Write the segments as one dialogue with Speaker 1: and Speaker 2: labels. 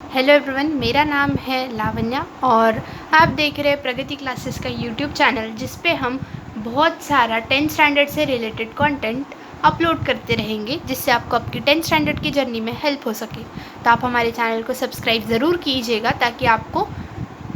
Speaker 1: Hello everyone, मेरा नाम है लावण्या और आप देख रहे हैं प्रगति क्लासेस का यूट्यूब चैनल, जिस पे हम बहुत सारा 10th स्टैंडर्ड से रिलेटेड कंटेंट अपलोड करते रहेंगे, जिससे आपको आपकी 10th स्टैंडर्ड की जर्नी में हेल्प हो सके। तो आप हमारे चैनल को सब्सक्राइब ज़रूर कीजिएगा ताकि आपको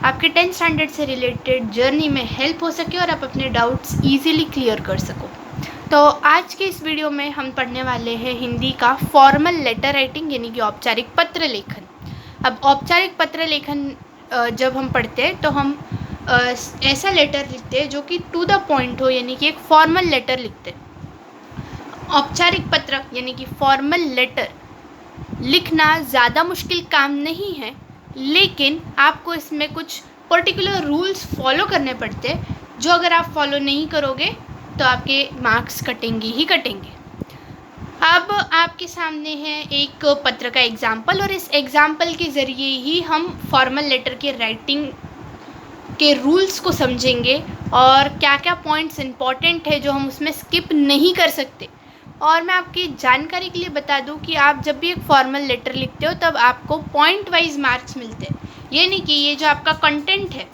Speaker 1: आपके 10th स्टैंडर्ड से रिलेटेड जर्नी में हेल्प हो सके और आप अपने डाउट्स ईजिली क्लियर कर सको। तो आज के इस वीडियो में हम पढ़ने वाले हैं हिंदी का फॉर्मल लेटर राइटिंग, यानी कि औपचारिक पत्र लेखन। अब औपचारिक पत्र लेखन जब हम पढ़ते हैं तो हम ऐसा लेटर लिखते हैं जो कि टू द पॉइंट हो, यानी कि एक फॉर्मल लेटर लिखते हैं। औपचारिक पत्र यानी कि फॉर्मल लेटर लिखना ज़्यादा मुश्किल काम नहीं है, लेकिन आपको इसमें कुछ पर्टिकुलर रूल्स फॉलो करने पड़ते हैं, जो अगर आप फॉलो नहीं करोगे तो आपके मार्क्स कटेंगे ही कटेंगे। अब आपके सामने है एक पत्र का एग्जाम्पल, और इस एग्जाम्पल के ज़रिए ही हम फॉर्मल लेटर के राइटिंग के रूल्स को समझेंगे और क्या क्या पॉइंट्स इम्पॉर्टेंट है जो हम उसमें स्किप नहीं कर सकते। और मैं आपकी जानकारी के लिए बता दूं कि आप जब भी एक फॉर्मल लेटर लिखते हो तब आपको पॉइंट वाइज मार्क्स मिलते हैं। ये नहीं कि ये जो आपका कंटेंट है,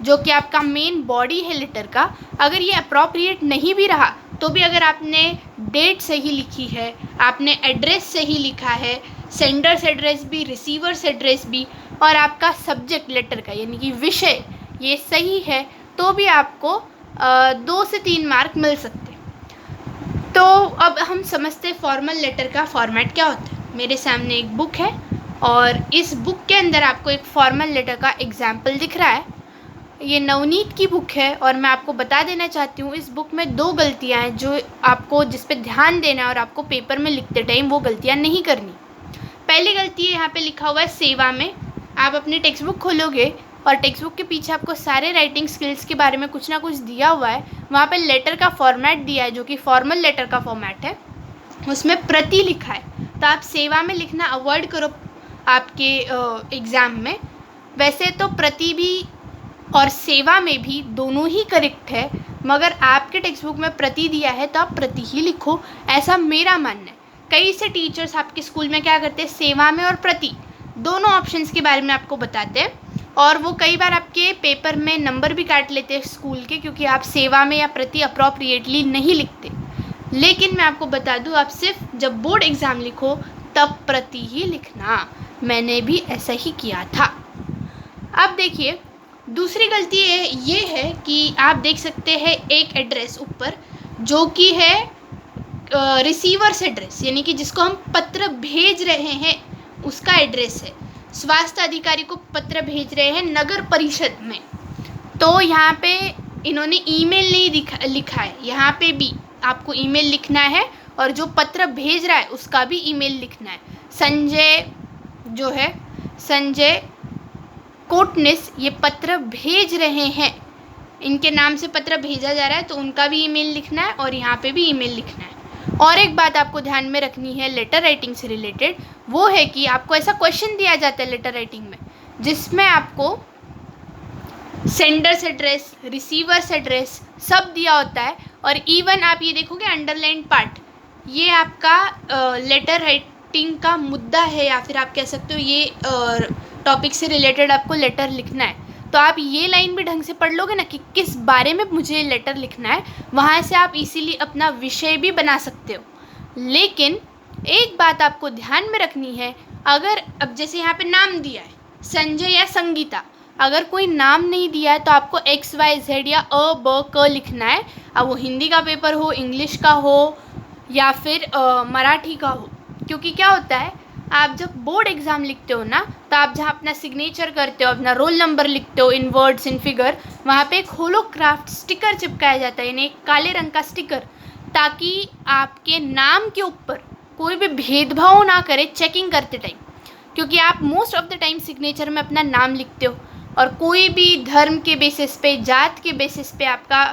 Speaker 1: जो कि आपका मेन बॉडी है लेटर का, अगर ये अप्रोप्रिएट नहीं भी रहा तो भी अगर आपने डेट सही लिखी है, आपने एड्रेस सही लिखा है, सेंडर्स एड्रेस भी, रिसीवर्स एड्रेस भी, और आपका सब्जेक्ट लेटर का यानी कि विषय ये सही है, तो भी आपको 2 से 3 मार्क मिल सकते। तो अब हम समझते फॉर्मल लेटर का फॉर्मेट क्या होता है। मेरे सामने एक बुक है और इस बुक के अंदर आपको एक फॉर्मल लेटर का एग्जाम्पल दिख रहा है। ये नवनीत की बुक है और मैं आपको बता देना चाहती हूँ, इस बुक में 2 गलतियाँ हैं जो आपको जिस पे ध्यान देना है और आपको पेपर में लिखते टाइम वो गलतियाँ नहीं करनी। पहली गलती है, यहाँ पे लिखा हुआ है सेवा में। आप अपनी टेक्स्ट बुक खोलोगे और टेक्स्ट बुक के पीछे आपको सारे राइटिंग स्किल्स के बारे में कुछ ना कुछ दिया हुआ है। वहाँ पे लेटर का फॉर्मेट दिया है जो कि फॉर्मल लेटर का फॉर्मेट है, उसमें प्रति लिखा है। तो आप सेवा में लिखना अवॉइड करो आपके एग्ज़ाम में। वैसे तो प्रति भी और सेवा में भी दोनों ही करेक्ट है, मगर आपके टेक्स्ट बुक में प्रति दिया है तो आप प्रति ही लिखो, ऐसा मेरा मानना है। कई से टीचर्स आपके स्कूल में क्या करते हैं, सेवा में और प्रति दोनों ऑप्शंस के बारे में आपको बताते हैं, और वो कई बार आपके पेपर में नंबर भी काट लेते हैं स्कूल के, क्योंकि आप सेवा में या प्रति अप्रोप्रिएटली नहीं लिखते। लेकिन मैं आपको बता दूं, आप सिर्फ जब बोर्ड एग्ज़ाम लिखो तब प्रति ही लिखना। मैंने भी ऐसा ही किया था। अब देखिए, दूसरी गलती ये है कि आप देख सकते हैं एक एड्रेस ऊपर जो कि है रिसीवर्स एड्रेस, यानी कि जिसको हम पत्र भेज रहे हैं उसका एड्रेस है। स्वास्थ्य अधिकारी को पत्र भेज रहे हैं नगर परिषद में, तो यहाँ पे इन्होंने ईमेल नहीं लिखा है। यहाँ पे भी आपको ईमेल लिखना है और जो पत्र भेज रहा है उसका भी ईमेल लिखना है। संजय जो है, संजय कोटनिस ये पत्र भेज रहे हैं, इनके नाम से पत्र भेजा जा रहा है, तो उनका भी ईमेल लिखना है और यहाँ पे भी ईमेल लिखना है। और एक बात आपको ध्यान में रखनी है लेटर राइटिंग से रिलेटेड, वो है कि आपको ऐसा क्वेश्चन दिया जाता है लेटर राइटिंग में जिसमें आपको सेंडर्स एड्रेस, रिसीवर्स एड्रेस सब दिया होता है, और इवन आप ये देखोगे अंडरलाइन पार्ट, ये आपका लेटर राइटिंग का मुद्दा है, या फिर आप कह सकते हो ये टॉपिक से रिलेटेड आपको लेटर लिखना है। तो आप ये लाइन भी ढंग से पढ़ लोगे ना कि किस बारे में मुझे लेटर लिखना है, वहाँ से आप इसीलिए अपना विषय भी बना सकते हो। लेकिन एक बात आपको ध्यान में रखनी है, अगर अब जैसे यहाँ पे नाम दिया है संजय या संगीता, अगर कोई नाम नहीं दिया है तो आपको XYZ या अ ब क लिखना है। अब वो हिंदी का पेपर हो, इंग्लिश का हो, या फिर मराठी का हो। क्योंकि क्या होता है, आप जब बोर्ड एग्ज़ाम लिखते हो ना, तो आप जहाँ अपना सिग्नेचर करते हो, अपना रोल नंबर लिखते हो इन वर्ड्स इन फिगर, वहाँ पे एक होलोक्राफ्ट स्टिकर चिपकाया जाता है, यानी एक काले रंग का स्टिकर, ताकि आपके नाम के ऊपर कोई भी भेदभाव ना करे चेकिंग करते टाइम। क्योंकि आप most of the time signature में अपना नाम लिखते हो, और कोई भी धर्म के बेसिस पे, जात के बेसिस पे आपका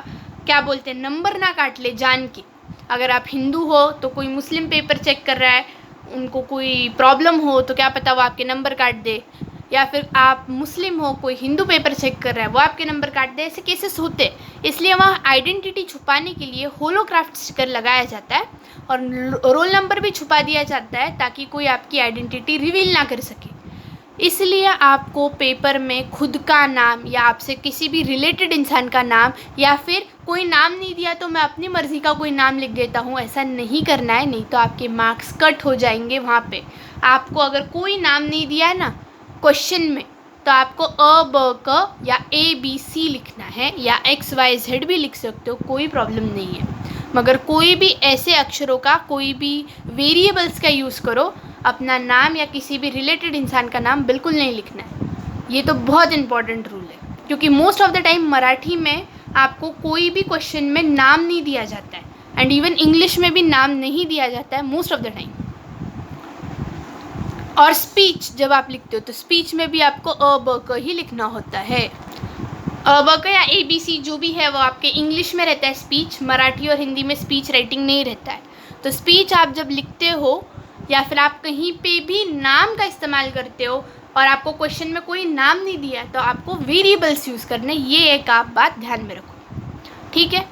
Speaker 1: क्या बोलते हैं नंबर ना काट ले जान के। अगर आप हिंदू हो तो कोई मुस्लिम पेपर चेक कर रहा है, उनको कोई प्रॉब्लम हो तो क्या पता वो आपके नंबर काट दे, या फिर आप मुस्लिम हो, कोई हिंदू पेपर चेक कर रहा है, वो आपके नंबर काट दे। ऐसे केसेस होते हैं, इसलिए वहाँ आइडेंटिटी छुपाने के लिए होलोक्राफ्ट स्टिकर लगाया जाता है और रोल नंबर भी छुपा दिया जाता है ताकि कोई आपकी आइडेंटिटी रिवील ना कर सके। इसलिए आपको पेपर में खुद का नाम या आपसे किसी भी रिलेटेड इंसान का नाम, या फिर कोई नाम नहीं दिया तो मैं अपनी मर्ज़ी का कोई नाम लिख देता हूँ, ऐसा नहीं करना है, नहीं तो आपके मार्क्स कट हो जाएंगे वहाँ पे। आपको अगर कोई नाम नहीं दिया है ना क्वेश्चन में, तो आपको अ ब क या ABC लिखना है, या XYZ भी लिख सकते हो, कोई प्रॉब्लम नहीं है। मगर कोई भी ऐसे अक्षरों का, कोई भी वेरिएबल्स का यूज़ करो, अपना नाम या किसी भी रिलेटेड इंसान का नाम बिल्कुल नहीं लिखना है। ये तो बहुत इंपॉर्टेंट रूल है, क्योंकि most of the time Marathi में आपको कोई भी क्वेश्चन में नाम नहीं दिया जाता है, एंड इवन इंग्लिश में भी नाम नहीं दिया जाता है मोस्ट ऑफ द टाइम। और स्पीच जब आप लिखते हो तो स्पीच में भी आपको अ ब क ही लिखना होता है। अ ब क या ABC जो भी है वो आपके इंग्लिश में रहता है स्पीच, मराठी और हिंदी में स्पीच राइटिंग नहीं रहता है। तो स्पीच आप जब लिखते हो या फिर आप कहीं पे भी नाम का इस्तेमाल करते हो और आपको क्वेश्चन में कोई नाम नहीं दिया, तो आपको वेरिएबल्स यूज़ करने, ये एक आप बात ध्यान में रखो, ठीक है।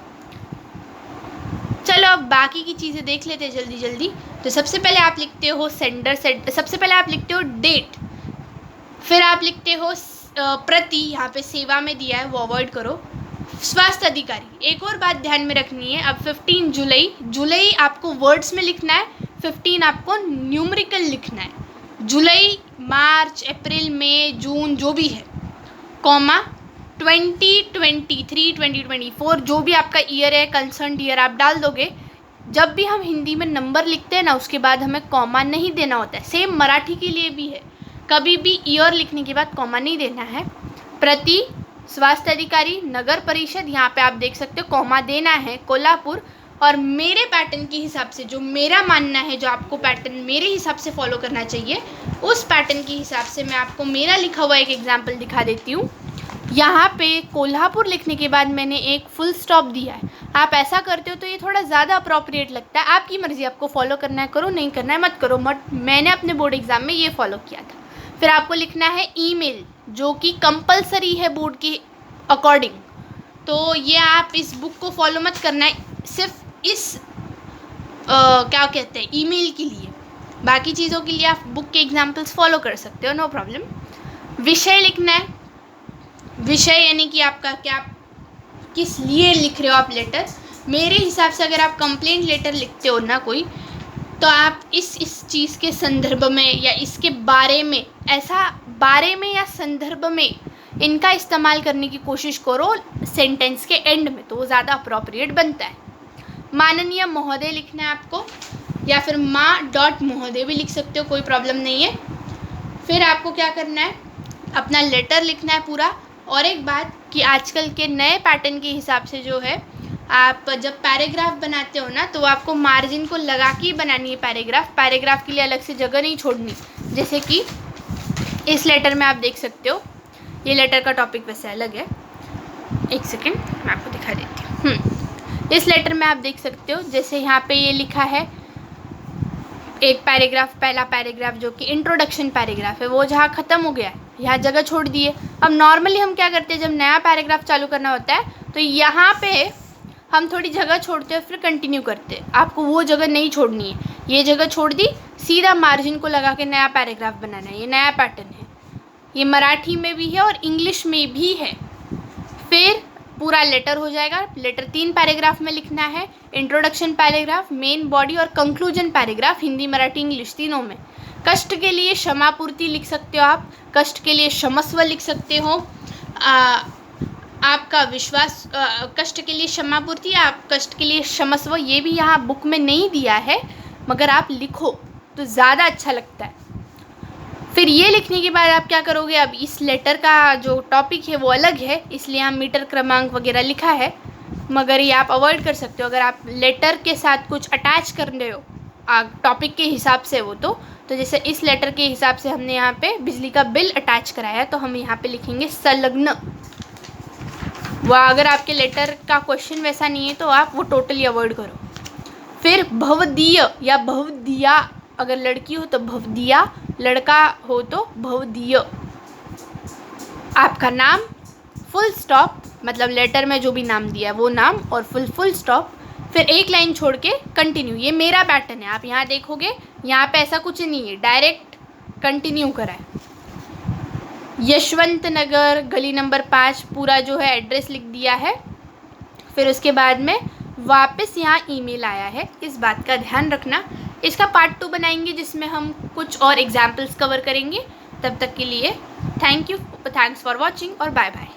Speaker 1: चलो अब बाकी की चीज़ें देख लेते हैं जल्दी जल्दी। तो सबसे पहले आप लिखते हो सेंडर, सबसे पहले आप लिखते हो डेट, फिर आप लिखते हो प्रति, यहाँ पे सेवा में दिया है वो अवॉइड करो। स्वास्थ्य अधिकारी, एक और बात ध्यान में रखनी है, अब 15 जुलाई, जुलाई आपको वर्ड्स में लिखना है, 15 आपको न्यूमेरिकल लिखना है। जुलाई, मार्च, अप्रैल, मई, जून जो भी है, कॉमा 2023, 2024 जो भी आपका ईयर है, कंसर्न ईयर आप डाल दोगे। जब भी हम हिंदी में नंबर लिखते हैं ना, उसके बाद हमें कॉमा नहीं देना होता है। सेम मराठी के लिए भी है, कभी भी ईयर लिखने के बाद कॉमा नहीं देना है। प्रति, स्वास्थ्य अधिकारी, नगर परिषद, यहाँ पे आप देख सकते हो कॉमा देना है, कोल्हापुर। और मेरे पैटर्न के हिसाब से, जो मेरा मानना है, जो आपको पैटर्न मेरे हिसाब से फॉलो करना चाहिए, उस पैटर्न के हिसाब से मैं आपको मेरा लिखा हुआ एक एग्जाम्पल दिखा देती हूँ। यहाँ पे कोल्हापुर लिखने के बाद मैंने एक फुल स्टॉप दिया है। आप ऐसा करते हो तो ये थोड़ा ज़्यादा अप्रोप्रिएट लगता है, आपकी मर्ज़ी, आपको फॉलो करना है करो, नहीं करना है मत करो, बट मैंने अपने बोर्ड एग्ज़ाम में ये फॉलो किया था। फिर आपको लिखना है ईमेल, जो कि कंपलसरी है बोर्ड के अकॉर्डिंग। तो ये आप इस बुक को फॉलो मत करना है, सिर्फ इस क्या कहते हैं ईमेल के लिए, बाकी चीज़ों के लिए आप बुक के एग्जाम्पल्स फॉलो कर सकते हो, नो प्रॉब्लम। विषय लिखना है, विषय यानी कि आपका क्या, किस लिए लिख रहे हो आप लेटर। मेरे हिसाब से अगर आप कंप्लेंट लेटर लिखते हो ना कोई, तो आप इस चीज़ के संदर्भ में या इसके बारे में, ऐसा बारे में या संदर्भ में इनका इस्तेमाल करने की कोशिश करो सेंटेंस के एंड में, तो वो ज़्यादा अप्रोप्रिएट बनता है। माननीय महोदय लिखना है आपको, या फिर महोदय भी लिख सकते हो, कोई प्रॉब्लम नहीं है। फिर आपको क्या करना है, अपना लेटर लिखना है पूरा। और एक बात कि आजकल के नए पैटर्न के हिसाब से जो है, आप जब पैराग्राफ बनाते हो ना, तो आपको मार्जिन को लगा के बनानी है पैराग्राफ के लिए अलग से जगह नहीं छोड़नी। जैसे कि इस लेटर में आप देख सकते हो, ये लेटर का टॉपिक वैसे अलग है, एक सेकेंड मैं आपको दिखा देती हूँ। इस लेटर में आप देख सकते हो, जैसे यहाँ पे ये लिखा है एक पैराग्राफ, पहला पैराग्राफ जो कि इंट्रोडक्शन पैराग्राफ है, वो जहाँ ख़त्म हो गया है, यहाँ जगह छोड़ दिए। अब नॉर्मली हम क्या करते हैं, जब नया पैराग्राफ चालू करना होता है तो यहाँ पे हम थोड़ी जगह छोड़ते हैं, फिर कंटिन्यू करते हैं। आपको वो जगह नहीं छोड़नी है, ये जगह छोड़ दी, सीधा मार्जिन को लगा के नया पैराग्राफ बनाना है। ये नया पैटर्न है, ये मराठी में भी है और इंग्लिश में भी है। फिर पूरा लेटर हो जाएगा। लेटर 3 पैराग्राफ में लिखना है, इंट्रोडक्शन पैराग्राफ, मेन बॉडी और conclusion paragraph, Hindi Marathi English तीनों में। कष्ट के लिए क्षमापूर्ति लिख सकते हो आप, कष्ट के लिए क्षमस्व लिख सकते हो, आपका विश्वास, कष्ट के लिए क्षमापूर्ति, आप कष्ट के लिए क्षमस्व, ये भी यहाँ बुक में नहीं दिया है, मगर आप लिखो तो ज़्यादा अच्छा लगता है। फिर ये लिखने के बाद आप क्या करोगे, अब इस लेटर का जो टॉपिक है वो अलग है, इसलिए यहाँ मीटर क्रमांक वगैरह लिखा है, मगर ये आप अवॉइड कर सकते हो। अगर आप लेटर के साथ कुछ अटैच कर रहे हो टॉपिक के हिसाब से, वो तो जैसे इस लेटर के हिसाब से हमने यहाँ पे बिजली का बिल अटैच कराया, तो हम यहाँ पे लिखेंगे संलग्न। वह अगर आपके लेटर का क्वेश्चन वैसा नहीं है तो आप वो टोटली अवॉइड करो। फिर भवदीय या भवदिया, अगर लड़की हो तो भवदिया, लड़का हो तो भवदीय। आपका नाम, फुल स्टॉप, मतलब लेटर में जो भी नाम दिया है वो नाम और फुल स्टॉप, फिर एक लाइन छोड़ के कंटिन्यू। ये मेरा पैटर्न है, आप यहाँ देखोगे यहाँ पे ऐसा कुछ नहीं है, डायरेक्ट कंटिन्यू करा है। यशवंत नगर गली नंबर 5 पूरा जो है एड्रेस लिख दिया है। फिर उसके बाद में वापस यहाँ ईमेल आया है, इस बात का ध्यान रखना। इसका पार्ट 2 बनाएंगे जिसमें हम कुछ और एग्जाम्पल्स कवर करेंगे। तब तक के लिए थैंक्स फॉर वॉचिंग और बाय बाय।